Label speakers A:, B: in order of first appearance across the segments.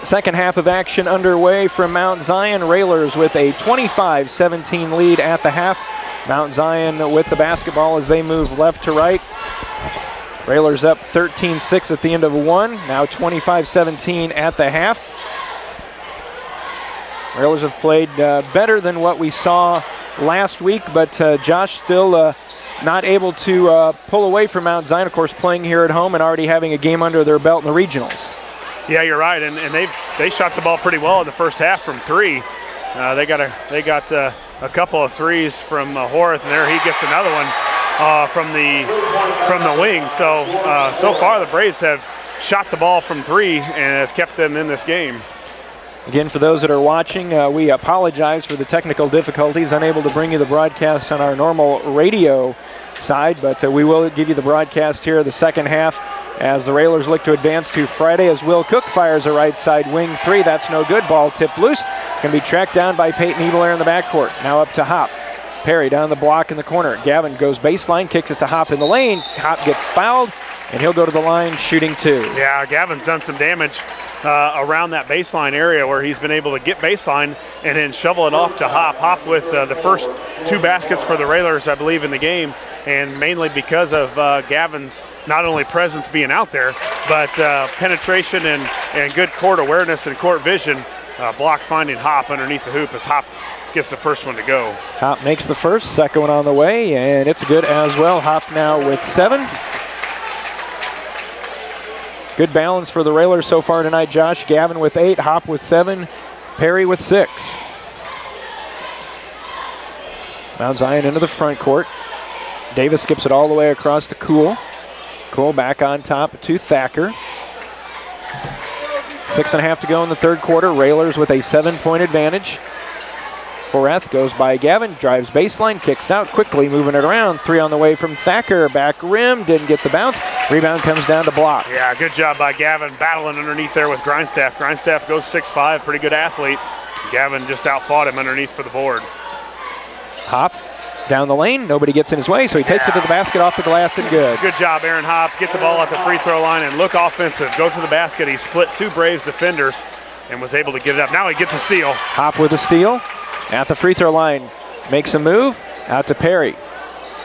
A: Second half of action underway from Mount Zion. Railers with a 25-17 lead at the half. Mount Zion with the basketball as they move left to right. Railers up 13-6 at the end of one. Now 25-17 at the half. Railers have played better than what we saw last week, but Josh still not able to pull away from Mount Zion, of course, playing here at home and already having a game under their belt in the regionals.
B: Yeah, you're right, and they shot the ball pretty well in the first half from three. They got a couple of threes from Horace, and there he gets another one from the wing. So far the Braves have shot the ball from three and has kept them in this game.
A: Again, for those that are watching, we apologize for the technical difficulties, unable to bring you the broadcast on our normal radio side, but we will give you the broadcast here the second half as the Railers look to advance to Friday as Will Cook fires a right side wing three. That's no good. Ball tipped loose. Can be tracked down by Peyton Ebelair in the backcourt. Now up to Hop. Perry down the block in the corner. Gavin goes baseline, kicks it to Hop in the lane. Hop gets fouled, and he'll go to the line shooting two.
B: Yeah, Gavin's done some damage around that baseline area where he's been able to get baseline and then shovel it off to Hop. Hop with the first two baskets for the Railers, I believe, in the game, and mainly because of Gavin's not only presence being out there, but penetration and good court awareness and court vision. Block finding Hop underneath the hoop as Hop gets the first one to go.
A: Hop makes the first, second one on the way, and it's good as well. Hop now with 7. Good balance for the Railers so far tonight, Josh. Gavin with 8, Hop with 7, Perry with 6. Mount Zion into the front court. Davis skips it all the way across to Kuhl. Kuhl back on top to Thacker. 6.5 to go in the third quarter. Railers with a 7-point advantage. Horath goes by Gavin, drives baseline, kicks out quickly, moving it around. 3 on the way from Thacker, back rim, didn't get the bounce. Rebound comes down to block.
B: Yeah, good job by Gavin, battling underneath there with Grindstaff. Grindstaff goes 6'5", pretty good athlete. Gavin just outfought him underneath for the board.
A: Hop down the lane, nobody gets in his way, so he takes it to the basket, off the glass, and good.
B: Good job, Aaron Hop. Get the ball at the free throw line and look offensive. Go to the basket. He split 2 Braves defenders and was able to get it up. Now he gets a steal.
A: Hop with a steal. At the free throw line, makes a move, out to Perry.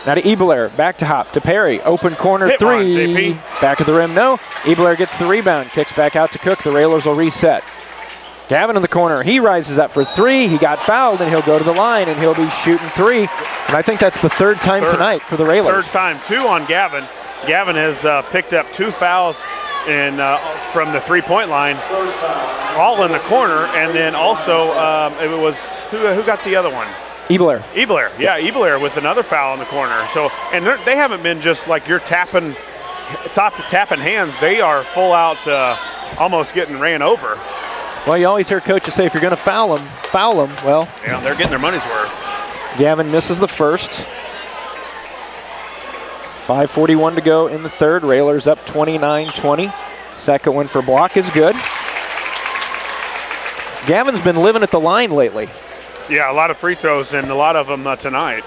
A: Now to Ebelair, back to Hop, to Perry, open corner
B: Hit
A: 3.
B: one,
A: Back of the rim, no. Ebelair gets the rebound, kicks back out to Cook. The Railers will reset. Gavin in the corner, he rises up for 3. He got fouled, and he'll go to the line, and he'll be shooting 3. And I think that's the third time tonight for the Railers.
B: Third time, 2 on Gavin. Gavin has picked up 2 fouls from the three-point line, all in the corner, and then also it was who got the other one?
A: Ebelair.
B: Yeah, Ebelair with another foul in the corner. So, and they haven't been just like you're tapping hands. They are full out, almost getting ran over.
A: Well, you always hear coaches say if you're going to foul them. Well,
B: yeah, they're getting their money's worth.
A: Gavin misses the first. 5:41 to go in the third. Railers up 29-20. Second one for block is good. Gavin's been living at the line lately.
B: Yeah, a lot of free throws and a lot of them tonight.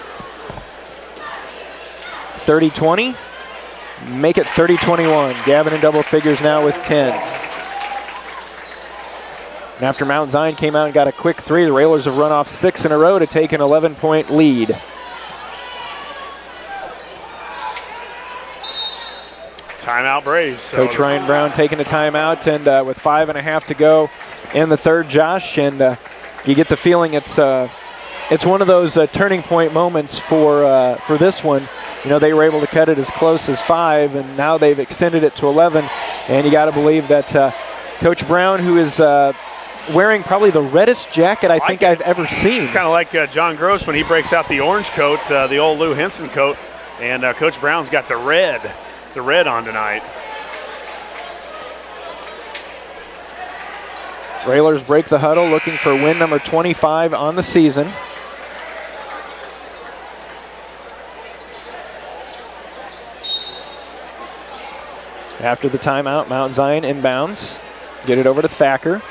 A: 30-20. Make it 30-21. Gavin in double figures now with 10. And after Mount Zion came out and got a quick 3, the Railers have run off 6 in a row to take an 11-point lead.
B: Timeout Braves.
A: Coach Ryan Brown taking a timeout, and with 5.5 to go in the third, Josh, and you get the feeling it's one of those turning point moments for this one. You know, they were able to cut it as close as 5, and now they've extended it to 11. And you got to believe that Coach Brown, who is wearing probably the reddest jacket I think I've ever seen.
B: It's kind of like John Gross when he breaks out the orange coat, the old Lou Henson coat, and Coach Brown's got the red on tonight.
A: Railers break the huddle, looking for win number 25 on the season. After the timeout, Mount Zion inbounds. Get it over to Thacker.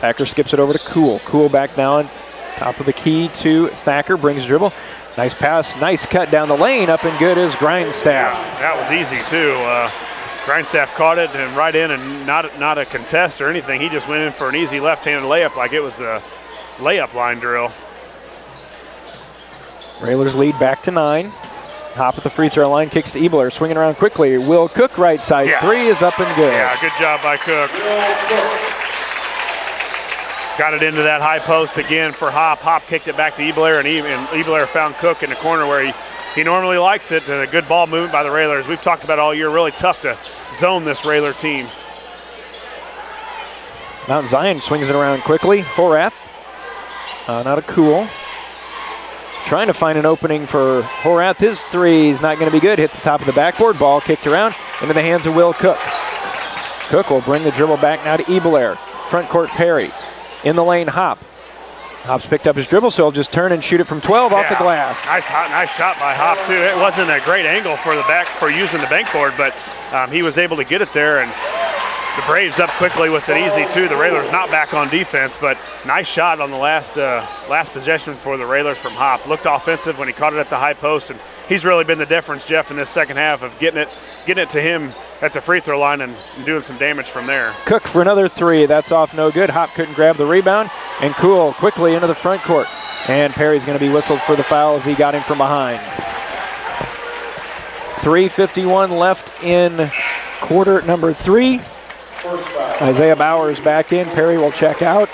A: Thacker skips it over to Kuhl. Kuhl back down, top of the key to Thacker, brings dribble. Nice pass, nice cut down the lane, up and good is Grindstaff.
B: That was easy too. Grindstaff caught it and right in, and not a contest or anything. He just went in for an easy left-handed layup like it was a layup line drill.
A: Railers lead back to 9. Hop at the free throw line, kicks to Ebler, swinging around quickly. Will Cook right side, three is up and good.
B: Yeah, good job by Cook. Got it into that high post again for Hop. Hop kicked it back to Ebler, and Ebler found Cook in the corner where he normally likes it. And a good ball movement by the Railers. We've talked about all year, really tough to zone this Railer team.
A: Mount Zion swings it around quickly. Horath, not a cool. Trying to find an opening for Horath. His three is not going to be good. Hits the top of the backboard. Ball kicked around into the hands of Will Cook. Cook will bring the dribble back now to Ebler. Front court Perry. In the lane, Hop. Hop's picked up his dribble, so he'll just turn and shoot it from 12 off the glass.
B: Nice shot by Hop too. It wasn't a great angle for using the bankboard, but he was able to get it there, and the Braves up quickly with it easy too. The Railers not back on defense, but nice shot on the last possession for the Railers from Hop. Looked offensive when he caught it at the high post, and he's really been the difference, Jeff, in this second half of getting it to him at the free throw line and doing some damage from there.
A: Cook for another three. That's off no good. Hop couldn't grab the rebound, and Cool quickly into the front court. And Perry's going to be whistled for the foul as he got him from behind. 3:51 left in quarter number 3. Isaiah Bowers back in. Perry will check out.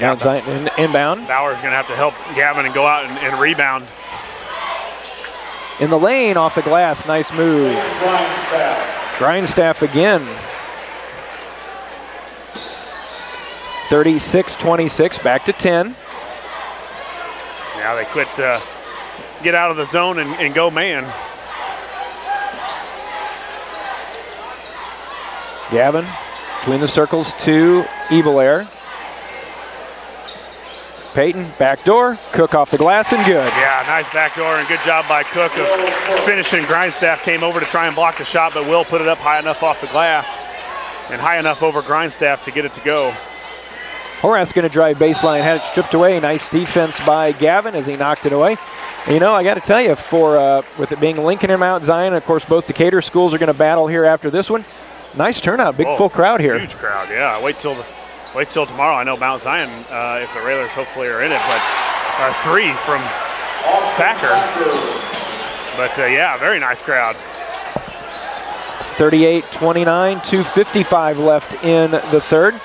A: Now Zion inbound.
B: Bowers going to have to help Gavin and go out and rebound.
A: In the lane, off the glass. Nice move. Grindstaff again. 36-26, back to 10.
B: Now they quit, get out of the zone and go man.
A: Gavin between the circles to Ebelair. Peyton, backdoor, Cook off the glass and good.
B: Yeah, nice backdoor and good job by Cook of finishing. Grindstaff came over to try and block the shot, but Will put it up high enough off the glass and high enough over Grindstaff to get it to go.
A: Horath's going to drive baseline, had it stripped away. Nice defense by Gavin as he knocked it away. And you know, I got to tell you, with it being Lincoln and Mount Zion, of course, both Decatur schools are going to battle here after this one. Nice turnout, big full crowd here.
B: Huge crowd, yeah. Wait till tomorrow. I know Mount Zion, if the Railers hopefully are in it, but 3 from Thacker. But yeah, very nice crowd.
A: 38-29, 2:55 left in the third.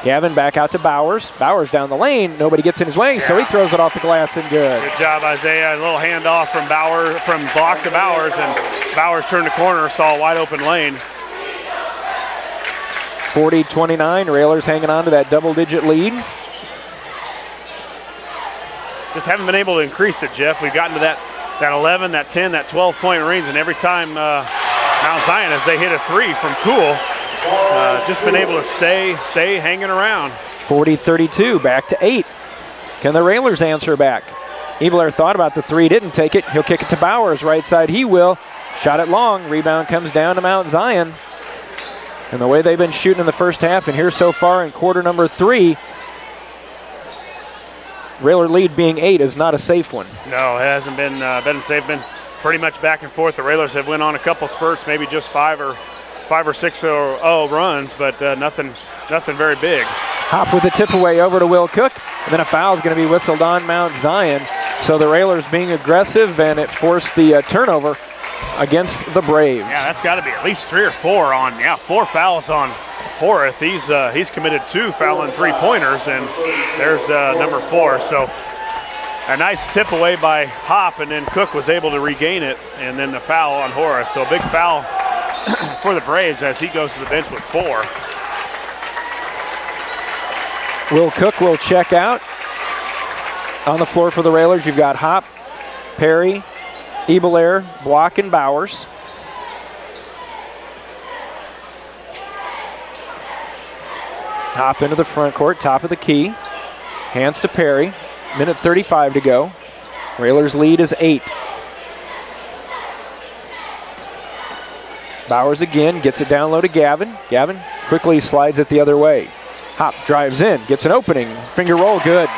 A: Gavin back out to Bowers. Bowers down the lane. Nobody gets in his way, so he throws it off the glass and good.
B: Good job, Isaiah. A little handoff from block to Bowers, and Bowers turned the corner, saw a wide open lane.
A: 40-29, Railers hanging on to that double-digit lead.
B: Just haven't been able to increase it, Jeff. We've gotten to that 11, that 10, that 12-point range, and every time Mount Zion, as they hit a 3 from Cool, just been able to stay hanging around.
A: 40-32, back to 8. Can the Railers answer back? Ebler thought about the 3, didn't take it. He'll kick it to Bowers, right side he will. Shot it long, rebound comes down to Mount Zion. And the way they've been shooting in the first half and here so far in quarter number 3, Railer lead being 8 is not a safe one.
B: No, it hasn't been safe. Been pretty much back and forth. The Railers have went on a couple spurts, maybe just 5 or 6 runs, but nothing very big.
A: Hop with a tip away over to Will Cook, and then a foul is going to be whistled on Mount Zion. So the Railers being aggressive, and it forced the turnover against the Braves.
B: Yeah, that's got to be at least 3 or 4 on. Yeah, 4 fouls on Horath. He's committed 2 fouling 3-pointers, and there's number 4. So a nice tip away by Hop, and then Cook was able to regain it, and then the foul on Horath. So a big foul for the Braves as he goes to the bench with 4.
A: Will Cook will check out. On the floor for the Railers, you've got Hop, Perry, Ebelair, Block, and Bowers. Hop into the front court, top of the key. Hands to Perry. Minute 35 to go. Railers lead is 8. Bowers again, gets it down low to Gavin. Gavin quickly slides it the other way. Hop drives in, gets an opening. Finger roll, good.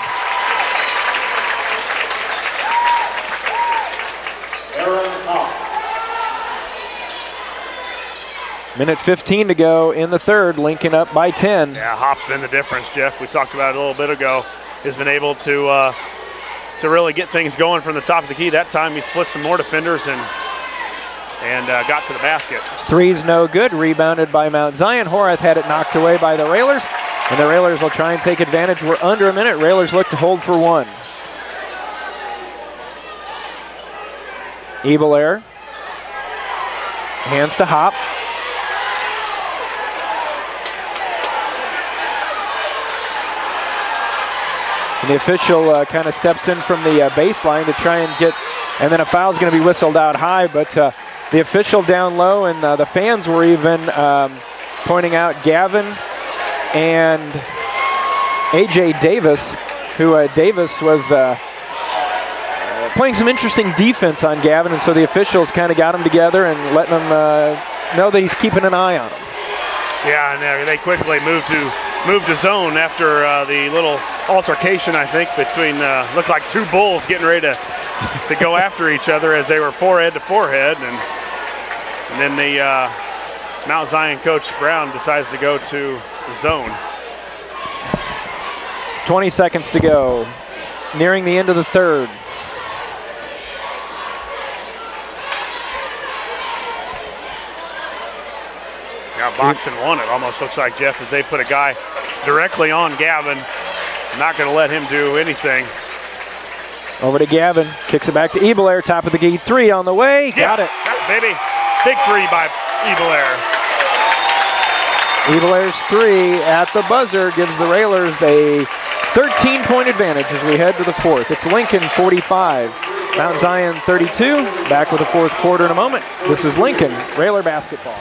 A: Minute 15 to go in the third. Lincoln up by 10.
B: Yeah, Hop's been the difference, Jeff. We talked about it a little bit ago. Has been able to really get things going from the top of the key. That time he split some more defenders and got to the basket.
A: Three's no good. Rebounded by Mount Zion. Horath had it knocked away by the Railers, and the Railers will try and take advantage. We're under a minute. Railers look to hold for one. Ebelair. Hands to Hop. And the official kind of steps in from the baseline to try and get, and then a foul's going to be whistled out high, but the official down low, and the fans were even pointing out Gavin and A.J. Davis, who Davis was playing some interesting defense on Gavin, and so the officials kind of got him together and letting him know that he's keeping an eye on him.
B: Yeah, and they quickly moved to zone after the little altercation, I think, between looked like two bulls getting ready to go after each other as they were forehead to forehead, and then the Mount Zion coach Brown decides to go to the zone.
A: 20 seconds to go, nearing the end of the third.
B: Yeah, boxing one, it almost looks like, Jeff, as they put a guy directly on Gavin. Not going to let him do anything.
A: Over to Gavin, kicks it back to Ebelair, top of the key, three on the way, got it.
B: Baby, big three by Ebelair.
A: Ebelair's three at the buzzer gives the Railers a 13-point advantage as we head to the fourth. It's Lincoln 45, Mount Zion 32. Back with the fourth quarter in a moment. This is Lincoln Railer basketball.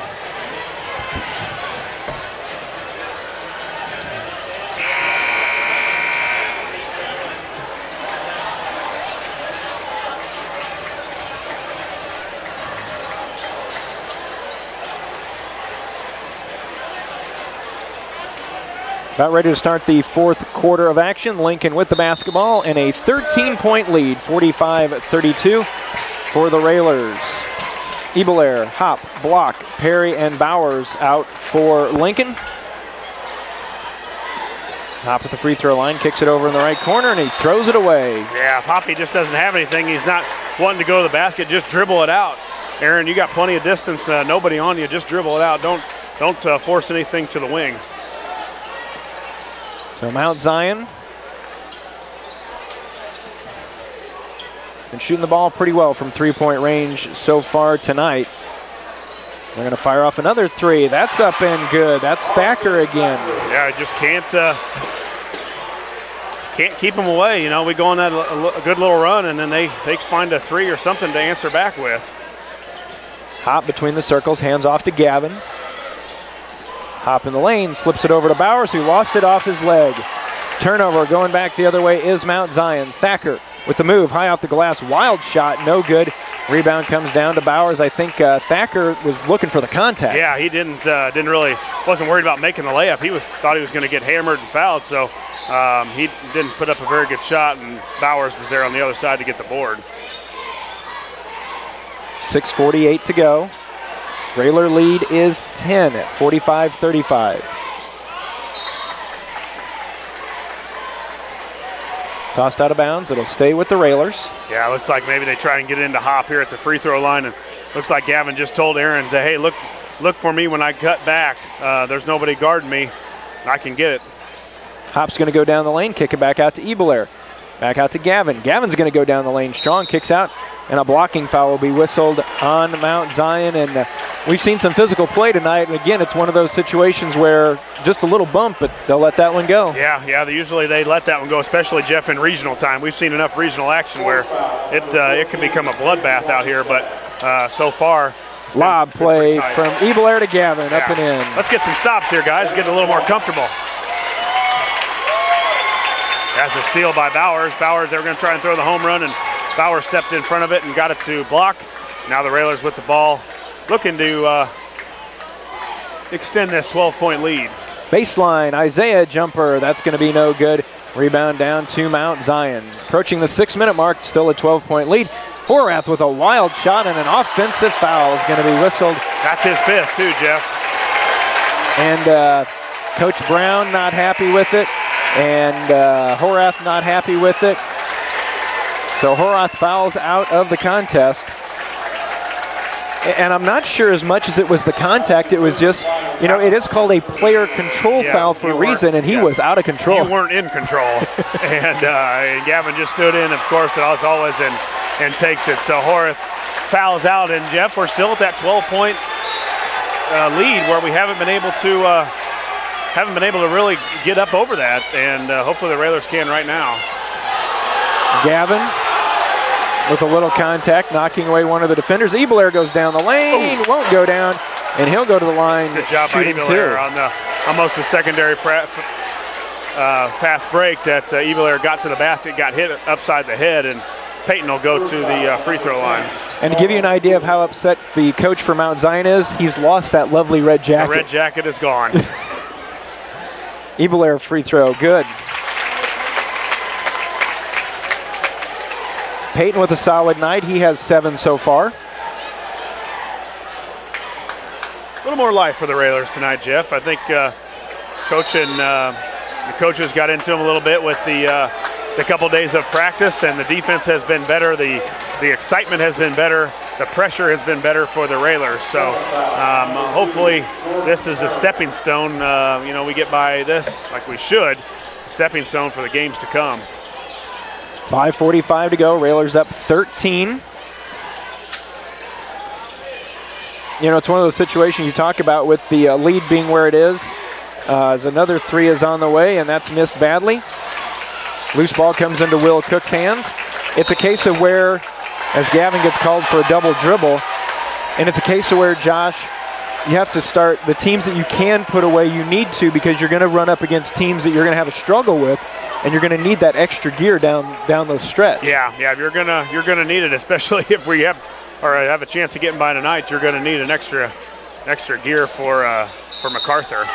A: About ready to start the fourth quarter of action. Lincoln with the basketball and a 13-point lead, 45-32 for the Railers. Ebelair, Hop, Block, Perry, and Bowers out for Lincoln. Hop at the free throw line, kicks it over in the right corner, and he throws it away.
B: Yeah, if Hoppy just doesn't have anything, he's not wanting to go to the basket, just dribble it out. Aaron, you got plenty of distance, nobody on you, just dribble it out. Don't force anything to the wing.
A: So Mount Zion been shooting the ball pretty well from three-point range so far tonight. They're going to fire off another three. That's up and good. That's Thacker again.
B: Yeah, just can't keep them away. You know, we go on that a good little run, and then they find a three or something to answer back with.
A: Hop between the circles, hands off to Gavin. Hop in the lane, slips it over to Bowers, who lost it off his leg. Turnover going back the other way is Mount Zion. Thacker with the move, high off the glass, wild shot, no good. Rebound comes down to Bowers. I think Thacker was looking for the contact.
B: Yeah, he wasn't worried about making the layup. Thought he was going to get hammered and fouled, so he didn't put up a very good shot, and Bowers was there on the other side to get the board.
A: 6:48 to go. Railer lead is 10 at 45-35. Tossed out of bounds. It'll stay with the Railers.
B: Yeah, looks like maybe they try and get into Hop here at the free throw line, and looks like Gavin just told Aaron, say, hey, look for me when I cut back. There's nobody guarding me. I can get it.
A: Hop's going to go down the lane, kick it back out to Ebelair. Back out to Gavin. Gavin's going to go down the lane strong, kicks out, and a blocking foul will be whistled on Mount Zion. And we've seen some physical play tonight. And again, it's one of those situations where just a little bump, but they'll let that one go.
B: Yeah. Usually they let that one go, especially, Jeff, in regional time. We've seen enough regional action where it can become a bloodbath out here. But so far,
A: lob play from Ebelair to Gavin, up and in.
B: Let's get some stops here, guys. Get a little more comfortable. That's a steal by Bowers. They were going to try and throw the home run, and Bowers stepped in front of it and got it to Block. Now the Railers with the ball, looking to extend this 12-point lead.
A: Baseline, Isaiah jumper. That's going to be no good. Rebound down to Mount Zion. Approaching the 6-minute mark, still a 12-point lead. Horath with a wild shot, and an offensive foul is going to be whistled.
B: That's his fifth, too, Jeff.
A: And Coach Brown not happy with it, and Horath not happy with it. So Horath fouls out of the contest. And I'm not sure as much as it was the contact, it was just, it is called a player control foul for a reason, and he was out of control.
B: You weren't in control. and Gavin just stood in, of course, as always, and takes it. So Horath fouls out, and Jeff, we're still at that 12-point lead where we haven't been able to really get up over that, and hopefully the Railers can right now.
A: Gavin with a little contact, knocking away one of the defenders. Ebelair goes down the lane, won't go down, and he'll go to the line.
B: Good job by Ebelair on almost a secondary fast break that Ebelair got to the basket, got hit upside the head, and Peyton will go to the free throw line.
A: And to give you an idea of how upset the coach for Mount Zion is, he's lost that lovely red jacket.
B: The red jacket is gone.
A: Ebelair free throw, good. Peyton with a solid night. He has 7 so far.
B: A little more life for the Railers tonight, Jeff. I think Coach and the coaches got into him a little bit with the couple days of practice, and the defense has been better. The excitement has been better. The pressure has been better for the Railers. So hopefully this is a stepping stone. We get by this like we should. Stepping stone for the games to come.
A: 5:45 to go. Railers up 13. It's one of those situations you talk about with the lead being where it is. As another 3 is on the way, and that's missed badly. Loose ball comes into Will Cook's hands. It's a case of where, as Gavin gets called for a double dribble, and it's a case of where, Josh, you have to start the teams that you can put away, you need to, because you're going to run up against teams that you're going to have a struggle with, and you're going to need that extra gear down the stretch.
B: Yeah, you're gonna need it, especially if we have a chance of getting by tonight. You're going to need an extra gear for MacArthur.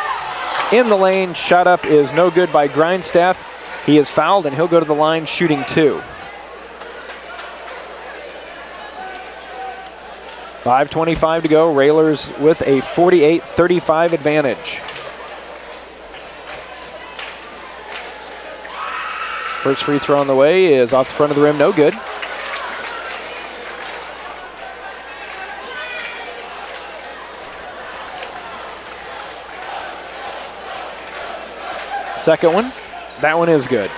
A: In the lane, shot up is no good by Grindstaff. He is fouled, and he'll go to the line shooting 2. 5:25 to go. Railers with a 48-35 advantage. First free throw on the way is off the front of the rim, no good. Second one, that one is good.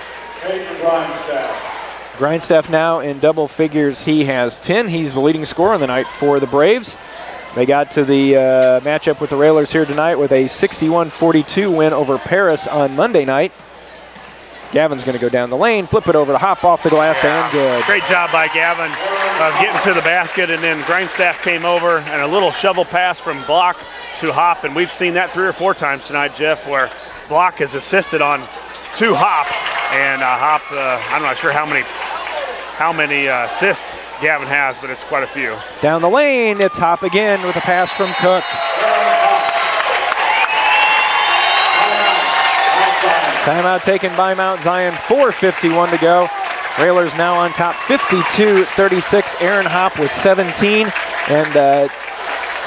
A: Grindstaff now in double figures. He has 10. He's the leading scorer on the night for the Braves. They got to the matchup with the Railers here tonight with a 61-42 win over Paris on Monday night. Gavin's going to go down the lane, flip it over to Hop off the glass, and good.
B: Great job by Gavin of getting to the basket, and then Grindstaff came over and a little shovel pass from Block to Hop, and we've seen that 3 or 4 times tonight, Jeff, where Block has assisted on to Hop, and Hop, I'm not sure how many assists Gavin has, but it's quite a few.
A: Down the lane, it's Hop again with a pass from Cook. Timeout taken by Mount Zion, 4:51 to go. Railers now on top, 52-36. Aaron Hop with 17. And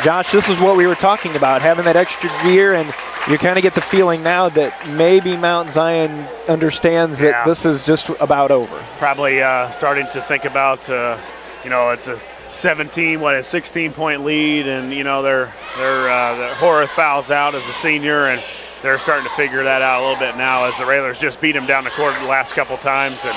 A: Josh, this is what we were talking about, having that extra gear, and you kind of get the feeling now that maybe Mount Zion understands that this is just about over.
B: Probably starting to think about, it's a 16-point lead, and the Horath fouls out as a senior, and they're starting to figure that out a little bit now as the Railers just beat them down the court the last couple times, and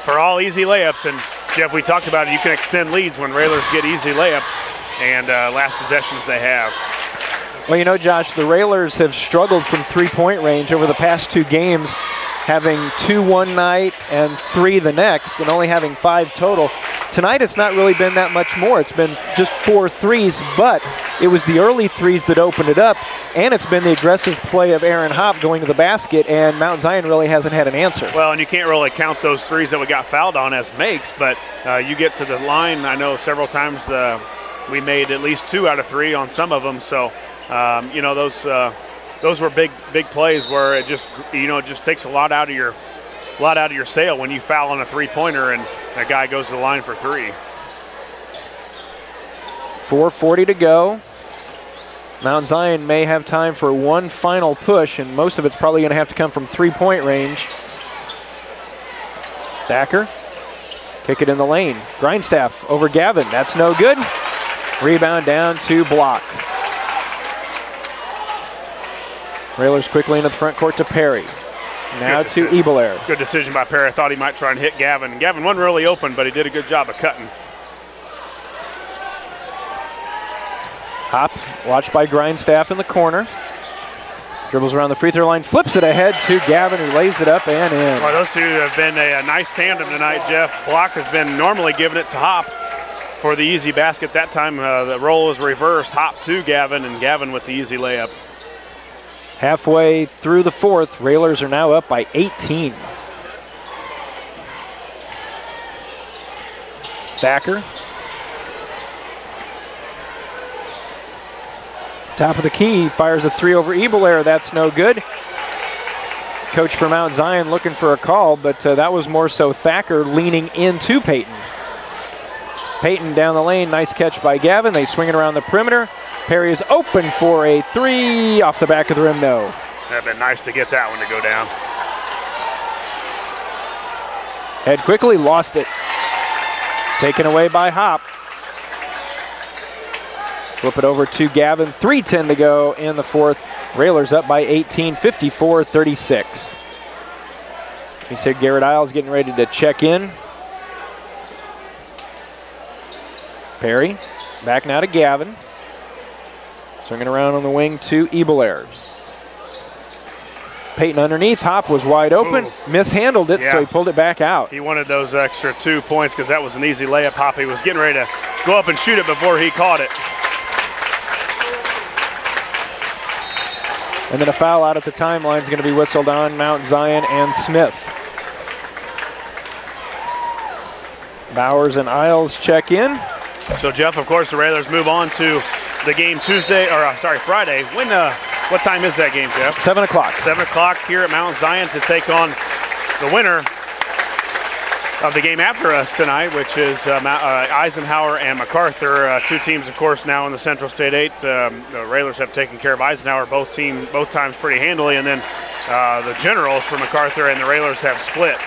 B: for all easy layups. And Jeff, we talked about it, you can extend leads when Railers get easy layups, and last possessions they have.
A: Well, Josh, the Railers have struggled from three-point range over the past 2 games, having 2 one night and 3 the next, and only having 5 total. Tonight it's not really been that much more. It's been just 4 threes, but it was the early threes that opened it up, and it's been the aggressive play of Aaron Hop going to the basket, and Mount Zion really hasn't had an answer.
B: Well, and you can't really count those threes that we got fouled on as makes, but you get to the line, I know several times we made at least 2 out of 3 on some of them, so those were big plays where it just takes a lot out of your sail when you foul on a 3-pointer and that guy goes to the line for 3.
A: 4:40 to go. Mount Zion may have time for one final push, and most of it's probably going to have to come from three-point range. Thacker, kick it in the lane. Grindstaff over Gavin. That's no good. Rebound down to Block. Railers quickly into the front court to Perry. Now to Ebelair.
B: Good decision by Perry. I thought he might try and hit Gavin. Gavin wasn't really open, but he did a good job of cutting.
A: Hop, watched by Grindstaff in the corner. Dribbles around the free throw line, flips it ahead to Gavin, who lays it up and in.
B: Well, those two have been a nice tandem tonight, Jeff. Block has been normally giving it to Hop for the easy basket. That time the role was reversed. Hop to Gavin, and Gavin with the easy layup.
A: Halfway through the fourth, Railers are now up by 18. Thacker. Top of the key, fires a three over Ebelair. That's no good. Coach for Mount Zion looking for a call, but that was more so Thacker leaning into Peyton. Peyton down the lane, nice catch by Gavin. They swing it around the perimeter. Perry is open for a three, off the back of the rim, no.
B: That'd been nice to get that one to go down.
A: Head quickly, lost it. Taken away by Hop. Flip it over to Gavin. 3:10 to go in the fourth. Railers up by 18, 54-36. He said Garrett Isles getting ready to check in. Perry, back now to Gavin. Swinging around on the wing to Ebelair. Peyton underneath. Hop was wide open.
B: Ooh.
A: Mishandled it, so he pulled it back out.
B: He wanted those extra 2 points because that was an easy layup. Hop, he was getting ready to go up and shoot it before he caught it.
A: And then a foul out at the timeline is going to be whistled on Mount Zion and Smith. Bowers and Isles check in.
B: So, Jeff, of course, the Railers move on to the game Friday. What time is that game, Jeff?
A: 7 o'clock.
B: 7 o'clock here at Mount Zion to take on the winner of the game after us tonight, which is Eisenhower and MacArthur. Two teams, of course, now in the Central State 8. The Railers have taken care of Eisenhower both times pretty handily, and then the Generals for MacArthur and the Railers have split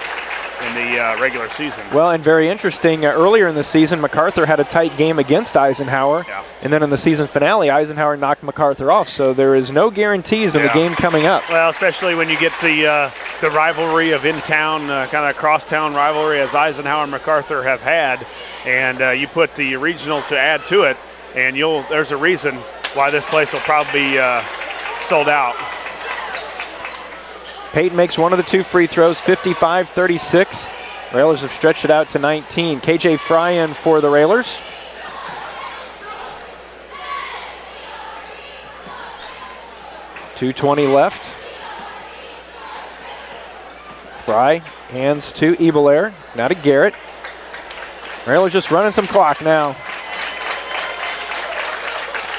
B: in the regular season.
A: Well, and very interesting, earlier in the season, MacArthur had a tight game against Eisenhower, and then in the season finale, Eisenhower knocked MacArthur off, so there is no guarantees in the game coming up.
B: Well, especially when you get the rivalry of in-town, kind of cross-town rivalry as Eisenhower and MacArthur have had, and you put the regional to add to it, and there's a reason why this place will probably be sold out.
A: Peyton makes one of the two free throws, 55-36. Railers have stretched it out to 19. KJ Fry in for the Railers. .220 left. Fry hands to Ebelair, now to Garrett. Railers just running some clock now.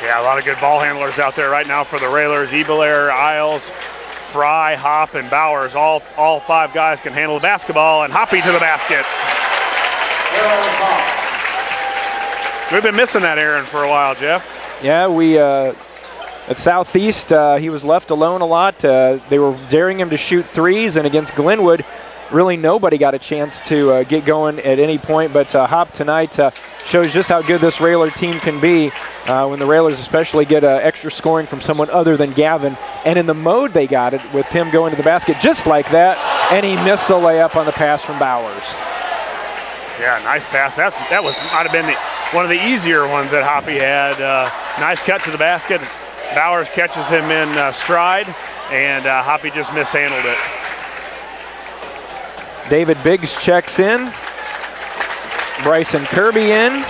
B: Yeah, a lot of good ball handlers out there right now for the Railers. Ebelair, Isles, Fry, Hop, and Bowers, all five guys can handle the basketball, and Hoppy to the basket. We've been missing that Aaron for a while, Jeff.
A: Yeah, we at Southeast, he was left alone a lot. They were daring him to shoot threes, and against Glenwood, really nobody got a chance to get going at any point, but Hop tonight shows just how good this Railer team can be when the Railers especially get extra scoring from someone other than Gavin. And in the mode they got it with him going to the basket just like that, and he missed the layup on the pass from Bowers.
B: Yeah, nice pass. Might have been one of the easier ones that Hoppy had. Nice cut to the basket. Bowers catches him in stride, and Hoppy just mishandled it.
A: David Biggs checks in. Bryson Kirby in.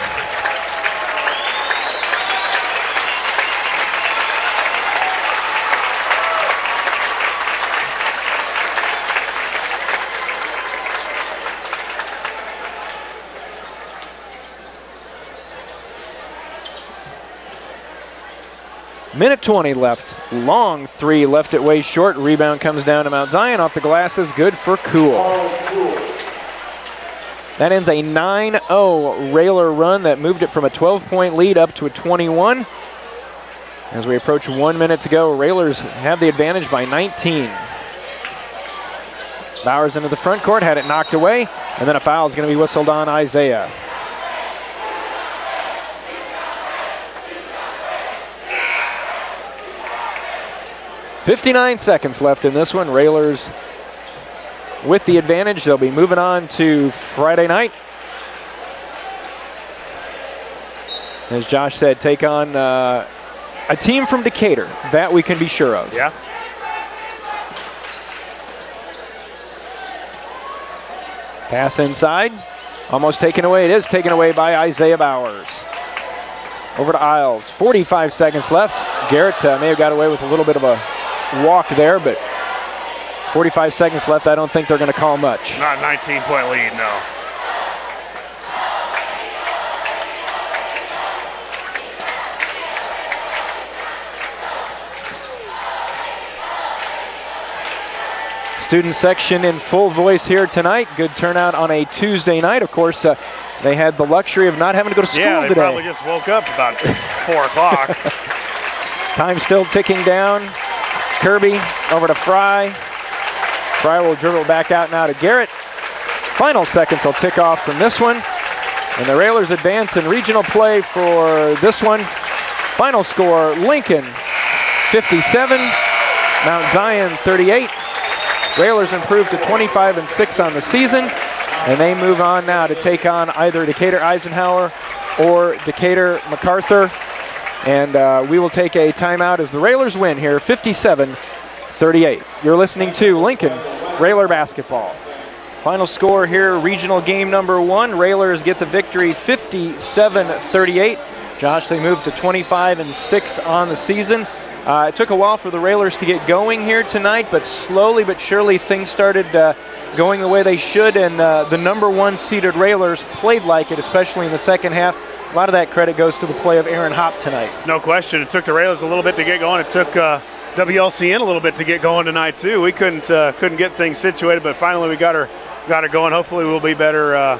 A: Minute 20 left. Long three left it way short. Rebound comes down to Mount Zion off the glasses. Good for Cool. That ends a 9-0 Railer run that moved it from a 12-point lead up to a 21. As we approach 1 minute to go, Railers have the advantage by 19. Bowers into the front court, had it knocked away, and then a foul is going to be whistled on Isaiah. .59 seconds left in this one. Railers with the advantage. They'll be moving on to Friday night. As Josh said, take on a team from Decatur. That we can be sure of.
B: Yeah.
A: Pass inside. Almost taken away. It is taken away by Isaiah Bowers. Over to Isles. 45 seconds left. Garrett may have got away with a little bit of a walk there, but 45 seconds left. I don't think they're going to call much.
B: Not a 19-point lead, no.
A: Student section in full voice here tonight. Good turnout on a Tuesday night. Of course, they had the luxury of not having to go to school today.
B: Yeah, they probably just woke up about 4 o'clock.
A: Time still ticking down. Kirby over to Fry. Fry will dribble back out now to Garrett. Final seconds will tick off from this one. And the Railers advance in regional play for this one. Final score, Lincoln 57, Mount Zion 38. Railers improved to 25-6 on the season, and they move on now to take on either Decatur Eisenhower or Decatur MacArthur. And we will take a timeout as the Railers win here, 57-38. You're listening to Lincoln Railer basketball. Final score here, regional game number 1. Railers get the victory, 57-38. Josh, they moved to 25-6 on the season. It took a while for the Railers to get going here tonight, but slowly but surely things started going the way they should, and the number 1 seeded Railers played like it, especially in the second half. A lot of that credit goes to the play of Aaron Hopp tonight.
B: No question. It took the Railers a little bit to get going. It took WLCN a little bit to get going tonight too. We couldn't get things situated, but finally we got her going. Hopefully we'll be better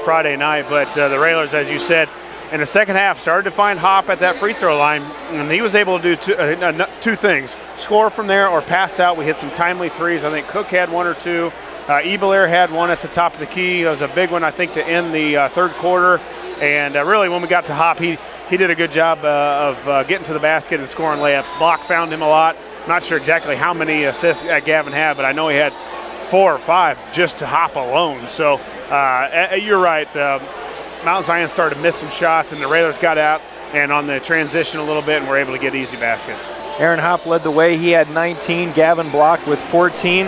B: Friday night. But the Railers, as you said, in the second half, started to find Hopp at that free throw line, and he was able to do two things: score from there or pass out. We hit some timely threes. I think Cook had 1 or 2. Ebelair had 1 at the top of the key. It was a big one, I think, to end the third quarter. And really, when we got to Hopp, he did a good job of getting to the basket and scoring layups. Block found him a lot. Not sure exactly how many assists Gavin had, but I know he had 4 or 5 just to Hopp alone. So you're right. Mount Zion started to miss some shots, and the Railers got out and on the transition a little bit and were able to get easy baskets.
A: Aaron Hopp led the way. He had 19. Gavin blocked with 14.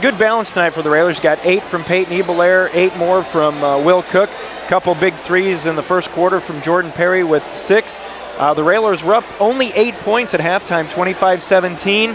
A: Good balance tonight for the Railers. Got 8 from Peyton Ebelair, 8 more from Will Cook. Couple big threes in the first quarter from Jordan Perry with 6. The Railers were up only 8 points at halftime, 25-17.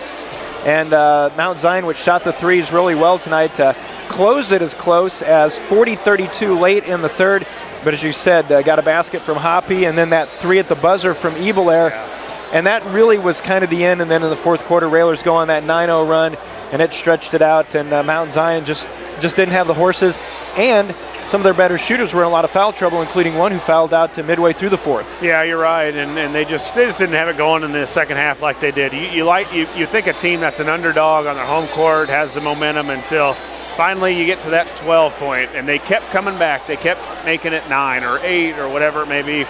A: And Mount Zion, which shot the threes really well tonight, closed it as close as 40-32 late in the third. But as you said, got a basket from Hoppy, and then that 3 at the buzzer from Ebelair. Yeah. And that really was kind of the end. And then in the fourth quarter, Railers go on that 9-0 run, and it stretched it out. And Mount Zion just didn't have the horses. And some of their better shooters were in a lot of foul trouble, including one who fouled out to midway through the fourth. Yeah,
B: you're right, and they just didn't have it going in the second half like they did. You think a team that's an underdog on their home court has the momentum until finally you get to that 12 point, and they kept coming back. They kept making it 9 or 8 or whatever it may be,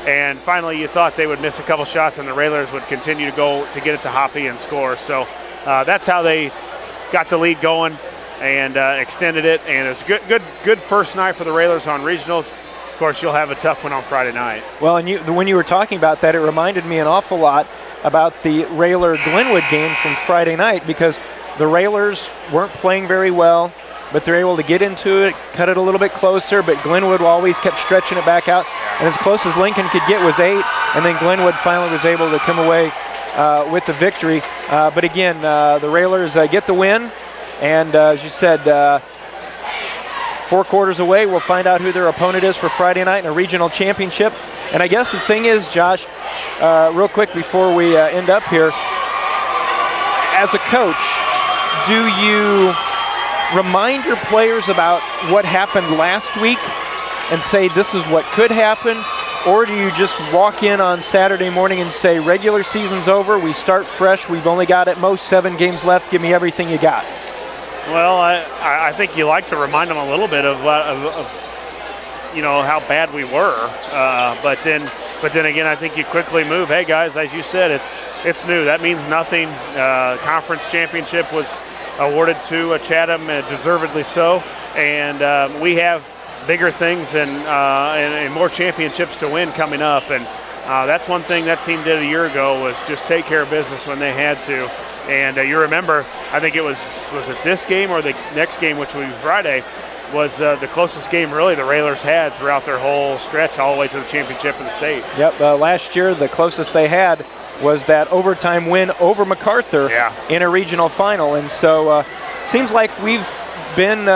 B: and finally you thought they would miss a couple shots and the Railers would continue to go to get it to Hoppy and score. So that's how they got the lead going and extended it, and it's good first night for the Railers on regionals. Of course, you'll have a tough one on Friday night.
A: Well, and when you were talking about that, it reminded me an awful lot about the Railer-Glenwood game from Friday night, because the Railers weren't playing very well, but they're able to get into it, cut it a little bit closer, but Glenwood always kept stretching it back out, and as close as Lincoln could get was 8, and then Glenwood finally was able to come away with the victory. But again, the Railers get the win. And as you said, 4 quarters away, we'll find out who their opponent is for Friday night in a regional championship. And I guess the thing is, Josh, real quick before we end up here, as a coach, do you remind your players about what happened last week and say this is what could happen? or do you just walk in on Saturday morning and say, regular season's over, we start fresh, we've only got at most 7 games left, give me everything you got?
B: Well, I think you like to remind them a little bit of how bad we were, but then again, I think you quickly move. Hey guys, as you said, it's new. That means nothing. Conference championship was awarded to Chatham, deservedly so, and we have bigger things and more championships to win coming up, and that's one thing that team did a year ago was just take care of business when they had to. And you remember, I think it was it this game or the next game, which was Friday, was the closest game really the Railers had throughout their whole stretch all the way to the championship of the state.
A: Yep, last year the closest they had was that overtime win over MacArthur in a regional final. And so seems like we've been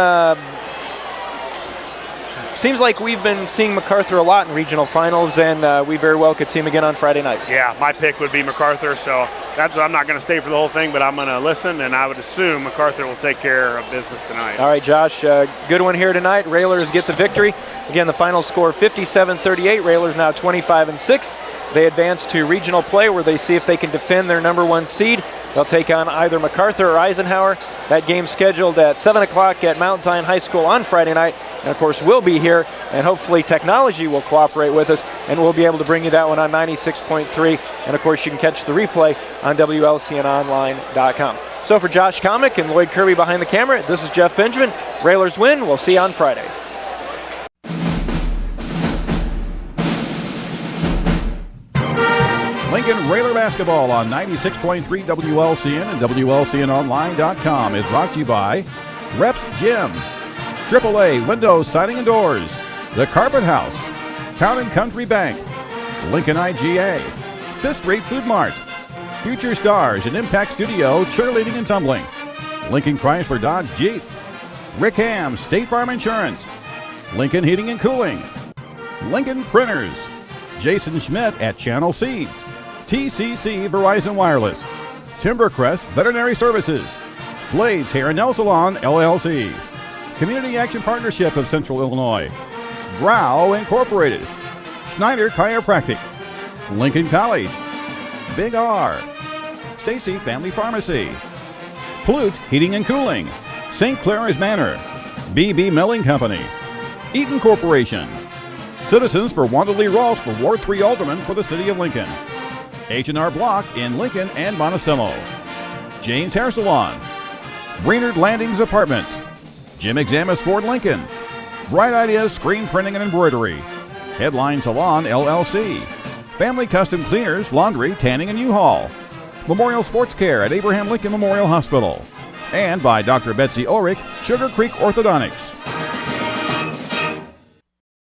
A: seeing MacArthur a lot in regional finals, and we very well could see him again on Friday night.
B: Yeah, my pick would be MacArthur, so I'm not going to stay for the whole thing, but I'm going to listen, and I would assume MacArthur will take care of business tonight.
A: All right, Josh, good one here tonight. Railers get the victory. Again, the final score 57-38. Railers now 25-6. They advance to regional play where they see if they can defend their number 1 seed. They'll take on either MacArthur or Eisenhower. That game scheduled at 7 o'clock at Mount Zion High School on Friday night. And of course, we'll be here, and hopefully technology will cooperate with us, and we'll be able to bring you that one on 96.3. And of course, you can catch the replay on WLCNonline.com. So for Josh Komnick and Lloyd Kirby behind the camera, this is Jeff Benjamin. Railers win. We'll see you on Friday.
C: Lincoln Railer basketball on 96.3 WLCN and WLCNonline.com is brought to you by Reps Gym, AAA Windows, Siding and Doors, The Carpet House, Town & Country Bank, Lincoln IGA, Fifth Street Food Mart, Future Stars and Impact Studio Cheerleading and Tumbling, Lincoln Chrysler Dodge Jeep, Rick Ham State Farm Insurance, Lincoln Heating and Cooling, Lincoln Printers, Jason Schmidt at Channel Seeds, TCC Verizon Wireless, Timbercrest Veterinary Services, Blades Hair and Nail Salon LLC, Community Action Partnership of Central Illinois, Grau Incorporated, Schneider Chiropractic, Lincoln College, Big R, Stacy Family Pharmacy, Plute Heating and Cooling, St. Clair's Manor, BB Milling Company, Eaton Corporation, Citizens for Wanda Lee Ross for Ward 3 Alderman for the City of Lincoln, H&R Block in Lincoln and Monticello, Jane's Hair Salon, Brainerd Landings Apartments, Jim Examus Ford Lincoln, Bright Ideas Screen Printing and Embroidery, Headline Salon LLC, Family Custom Cleaners, Laundry, Tanning and U-Haul, Memorial Sports Care at Abraham Lincoln Memorial Hospital, and by Dr. Betsy Ulrich, Sugar Creek Orthodontics.